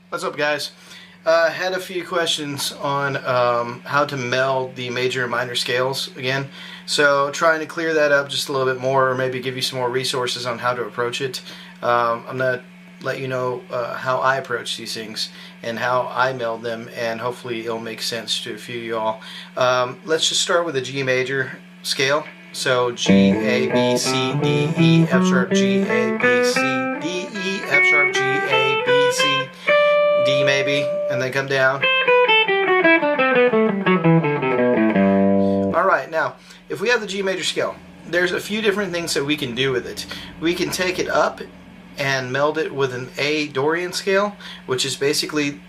What's up, guys? Had a few questions on how to meld the major and minor scales again. So trying to clear that up just a little bit more, or maybe give you some more resources on how to approach it. I'm going to let you know how I approach these things and how I meld them, and hopefully it'll make sense to a few of y'all. Let's just start with the G major scale. So G, A, B, C, D, E, F sharp, G, A, B, C, D, E, F sharp, G, A, B, C, D maybe, and then come down. Alright, now, if we have the G major scale, there's a few different things that we can do with it. We can take it up and meld it with an A Dorian scale, which is basically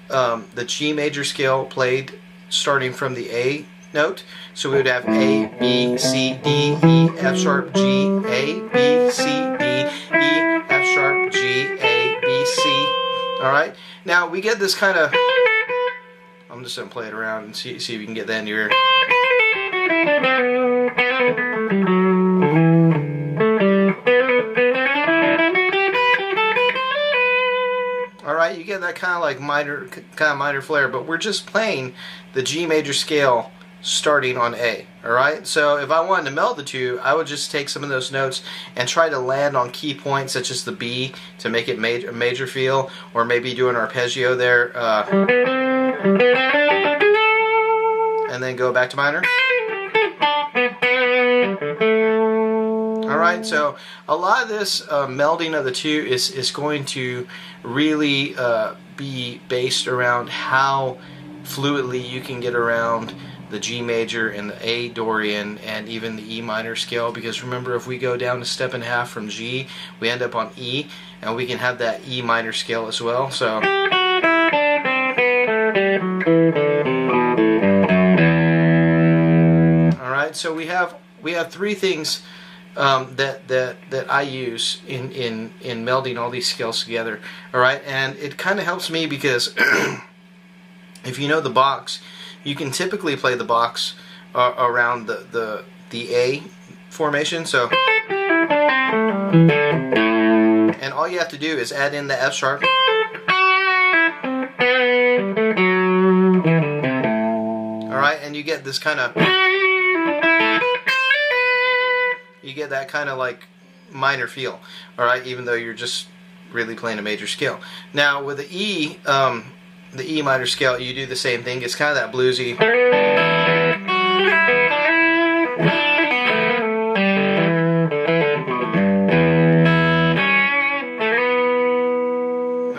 the G major scale played starting from the A note. So we would have A, B, C, D, E, F sharp, G, A, B, C, D, E, F sharp, G, A, B, C. Alright? Now we get this kind of, I'm just going to play it around and see if you can get that in your ear. Alright, you get that kind of like minor flair, but we're just playing the G major scale starting on A. Alright, so if I wanted to meld the two, I would just take some of those notes and try to land on key points such as the B to make it a major feel, or maybe do an arpeggio there, and then go back to minor. Alright, so a lot of this melding of the two is going to really be based around how fluidly you can get around the G major and the A Dorian and even the E minor scale, because remember, if we go down a step and a half from G, we end up on E, and we can have that E minor scale as well. So alright, so we have three things that I use in melding all these scales together. Alright, and it kind of helps me because if you know the box, you can typically play the box around the A formation. So, and all you have to do is add in the F sharp. Alright, and you get this kind of, you get that kind of like minor feel. Alright, even though you're just really playing a major scale. Now with the E minor scale, you do the same thing. It's kind of that bluesy.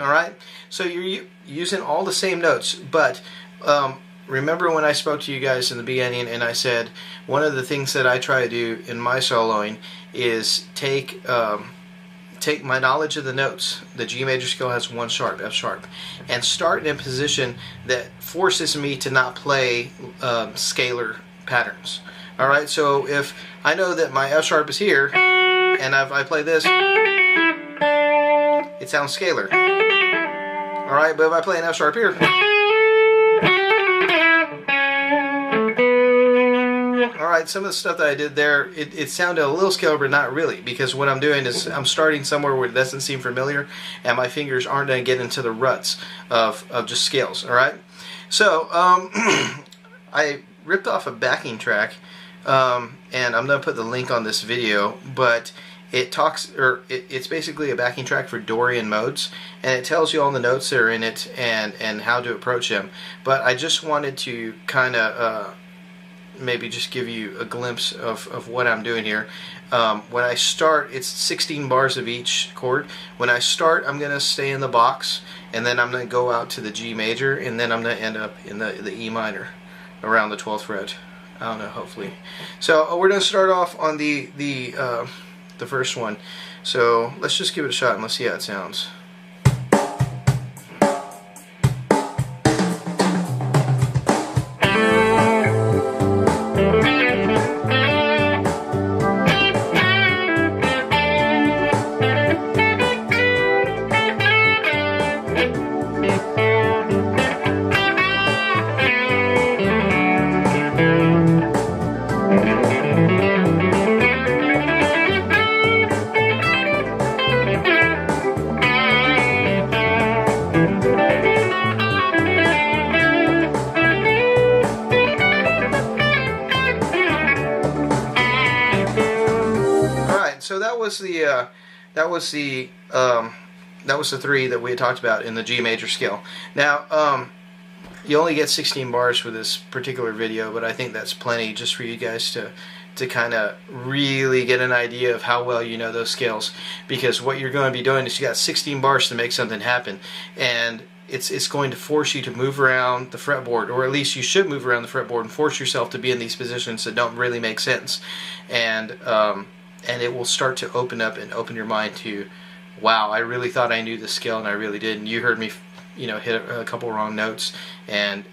Alright, so you're using all the same notes, but remember when I spoke to you guys in the beginning and I said one of the things that I try to do in my soloing is take my knowledge of the notes. The G major scale has one sharp, F sharp, and start in a position that forces me to not play scalar patterns. Alright, so if I know that my F sharp is here, and I play this, it sounds scalar. Alright, but if I play an F sharp here, alright, some of the stuff that I did there, it sounded a little scalar, but not really, because what I'm doing is I'm starting somewhere where it doesn't seem familiar, and my fingers aren't going to get into the ruts of just scales. Alright, so I ripped off a backing track, and I'm going to put the link on this video, but it talks, or it's basically a backing track for Dorian modes, and it tells you all the notes that are in it and how to approach them. But I just wanted to kind of maybe just give you a glimpse of what I'm doing here. When I start, it's 16 bars of each chord. When I start, I'm going to stay in the box, and then I'm going to go out to the G major, and then I'm going to end up in the E minor around the 12th fret. I don't know, hopefully. So we're going to start off on the first one. So let's just give it a shot and let's see how it sounds. that was the three that we had talked about in the G major scale. Now, you only get 16 bars for this particular video, but I think that's plenty just for you guys to kind of really get an idea of how well you know those scales, because what you're going to be doing is you got 16 bars to make something happen, and it's going to force you to move around the fretboard, or at least you should move around the fretboard and force yourself to be in these positions that don't really make sense, and it will start to open up and open your mind to, wow, I really thought I knew this scale and I really didn't. You heard me, hit a couple wrong notes, and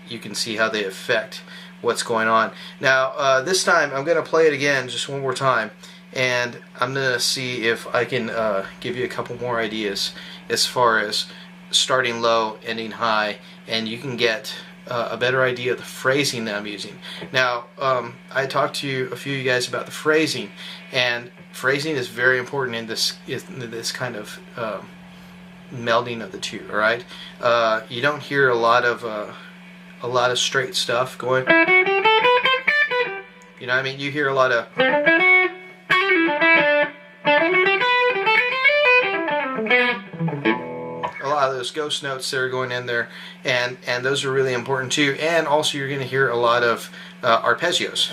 you can see how they affect what's going on. Now, this time I'm going to play it again just one more time, and I'm going to see if I can give you a couple more ideas as far as starting low, ending high, and you can get a better idea of the phrasing that I'm using. Now, I talked to a few of you guys about the phrasing, and phrasing is very important in this kind of melding of the two. All right, you don't hear a lot of straight stuff going. You know what I mean? You hear a lot of those ghost notes that are going in there, and those are really important too. And also, you're going to hear a lot of arpeggios.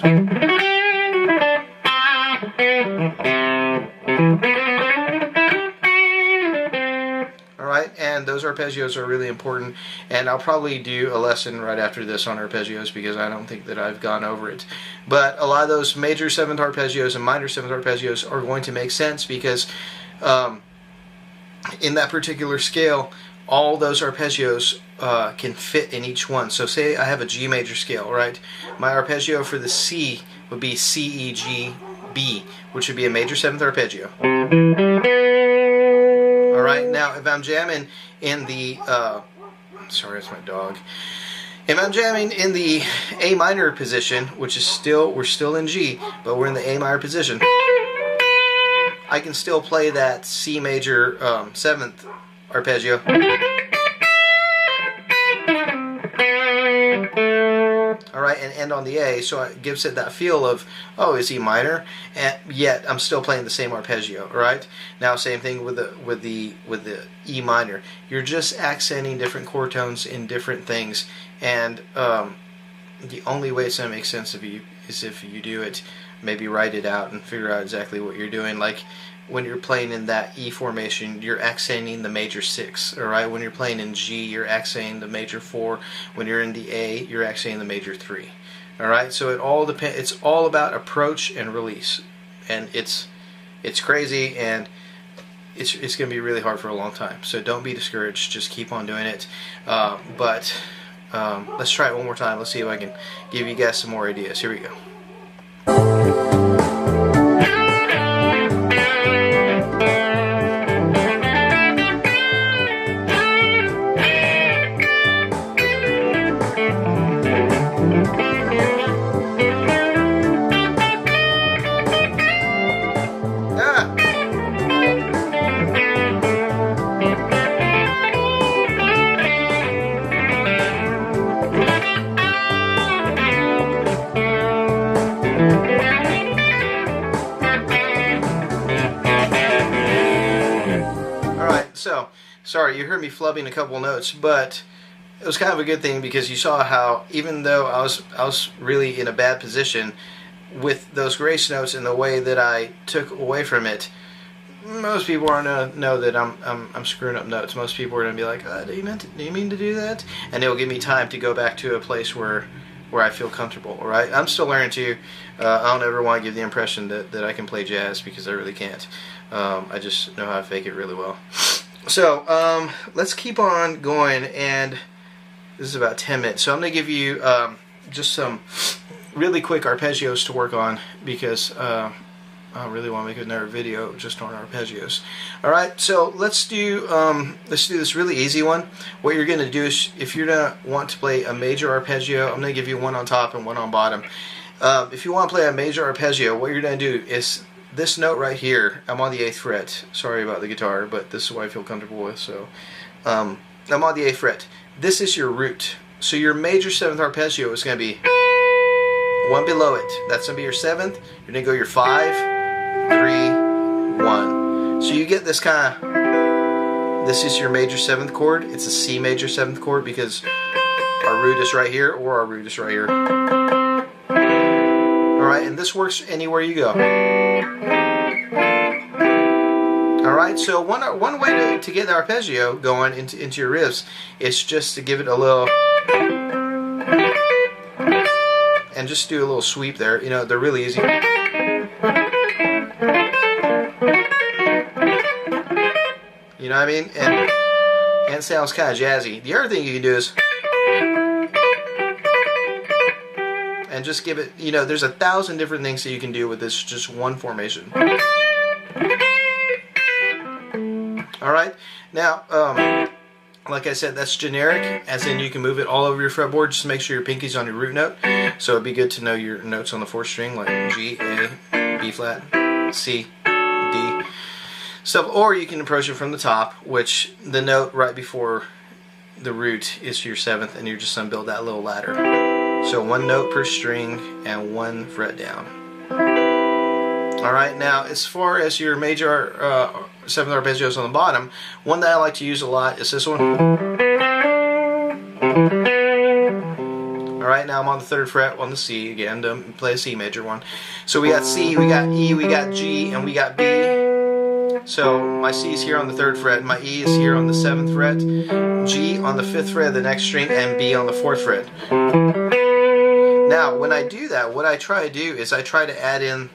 Alright, and those arpeggios are really important, and I'll probably do a lesson right after this on arpeggios, because I don't think that I've gone over it. But a lot of those major 7th arpeggios and minor 7th arpeggios are going to make sense, because in that particular scale, all those arpeggios can fit in each one. So say I have a G major scale, right? My arpeggio for the C would be C, E, G, B, which would be a major 7th arpeggio. Alright, now if I'm jamming in the, sorry, that's my dog. If I'm jamming in the A minor position, which is we're still in G, but we're in the A minor position, I can still play that C major 7th arpeggio. Alright, and end on the A, so it gives it that feel of, oh, it's E minor, and yet I'm still playing the same arpeggio. Alright, now same thing with the E minor. You're just accenting different chord tones in different things, and the only way it's going to make sense is if you do it, maybe write it out and figure out exactly what you're doing. Like when you're playing in that E formation, you're accenting the major 6. Alright, when you're playing in G, you're accenting the major 4. When you're in the A, you're accenting the major 3. Alright, so it all depends. It's all about approach and release, and it's crazy, and it's going to be really hard for a long time. So don't be discouraged. Just keep on doing it. But let's try it one more time. Let's see if I can give you guys some more ideas. Here we go. So, sorry, you heard me flubbing a couple notes, but it was kind of a good thing, because you saw how, even though I was really in a bad position with those grace notes and the way that I took away from it, most people aren't going to know that I'm screwing up notes. Most people are going to be like, do you mean to do that? And it'll give me time to go back to a place where I feel comfortable. All right, I'm still learning to. I don't ever want to give the impression that I can play jazz, because I really can't. I just know how to fake it really well. So let's keep on going, and this is about 10 minutes. So I'm going to give you just some really quick arpeggios to work on, because I really want to make another video just on arpeggios. All right, so let's do this really easy one. What you're going to do is, if you're going to want to play a major arpeggio, I'm going to give you one on top and one on bottom. If you want to play a major arpeggio, what you're going to do is this note right here. I'm on the 8th fret. Sorry about the guitar, but this is what I feel comfortable with. So I'm on the 8th fret. This is your root. So your major 7th arpeggio is going to be one below it. That's going to be your 7th. You're going to go your 5, 3, 1. So you get this kind of, this is your major 7th chord. It's a C major 7th chord because our root is right here, or our root is right here. Alright, and this works anywhere you go. Alright, so one way to get the arpeggio going into your riffs is just to give it a little, and just do a little sweep there. You know, they're really easy. You know what I mean? And it sounds kind of jazzy. The other thing you can do is, and just give it, you know, there's 1,000 different things that you can do with this just one formation. Alright, now, like I said, that's generic, as in you can move it all over your fretboard. Just make sure your pinky's on your root note. So it'd be good to know your notes on the 4th string, like G, A, B flat, C, D. So, or you can approach it from the top, which the note right before the root is your 7th, and you're just going to build that little ladder. So 1 note per string and 1 fret down. Alright, now as far as your major 7th arpeggios on the bottom, one that I like to use a lot is this one. Alright, now I'm on the 3rd fret on the C again to play a C major one. So we got C, we got E, we got G, and we got B. So my C is here on the 3rd fret, my E is here on the 7th fret, G on the 5th fret of the next string, and B on the 4th fret. Now, when I do that, what I try to do is I try to add in,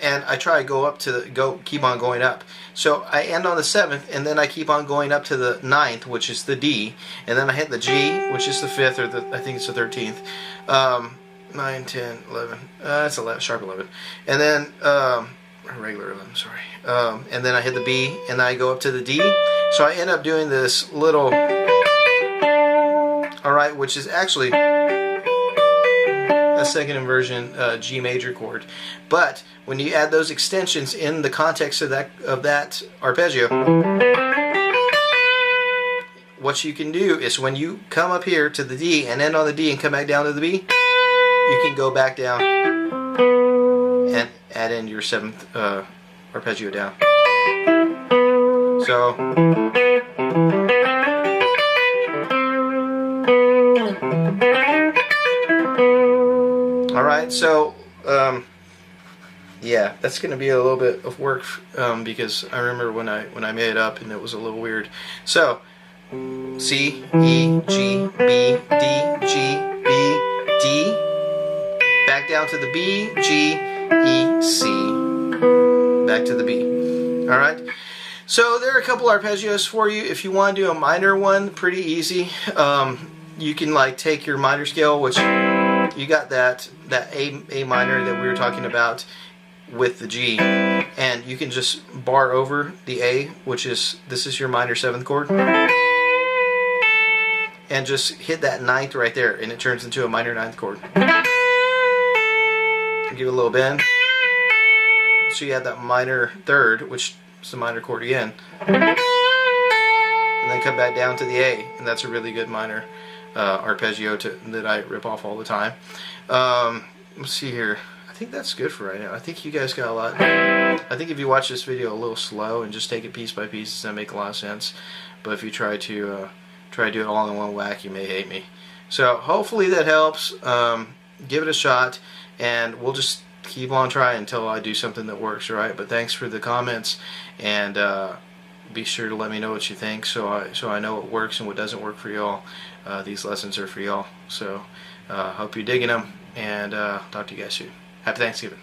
and I try to go up to the, keep on going up. So I end on the 7th, and then I keep on going up to the 9th, which is the D, and then I hit the G, which is the 5th, or I think it's the 13th. 9, 10, 11. That's 11, sharp 11. And then regular 11, sorry. And then I hit the B, and then I go up to the D. So I end up doing this little, alright, which is actually a second inversion G major chord. But when you add those extensions in the context of that arpeggio, what you can do is when you come up here to the D and end on the D and come back down to the B, you can go back down and add in your 7th arpeggio down. So, alright, so yeah, that's going to be a little bit of work because I remember when I made it up and it was a little weird. So C, E, G, B, D, G, B, D, back down to the B, G, E, C, back to the B. Alright, so there are a couple arpeggios for you. If you want to do a minor one, pretty easy. You can like take your minor scale, which you got that A minor that we were talking about with the G, and you can just bar over the A, which is, this is your minor 7th chord, and just hit that 9th right there, and it turns into a minor 9th chord. Give it a little bend, so you have that minor 3rd, which is the minor chord again, and then come back down to the A, and that's a really good minor arpeggio that I rip off all the time. Let's see here. I think that's good for right now. I think you guys got a lot. I think if you watch this video a little slow and just take it piece by piece, it's gonna make a lot of sense. But if you try to do it all in one whack, you may hate me. So hopefully that helps. Give it a shot, and we'll just keep on trying until I do something that works. All right. But thanks for the comments, and be sure to let me know what you think, so I know what works and what doesn't work for y'all. These lessons are for y'all. So hope you're digging them, and talk to you guys soon. Happy Thanksgiving.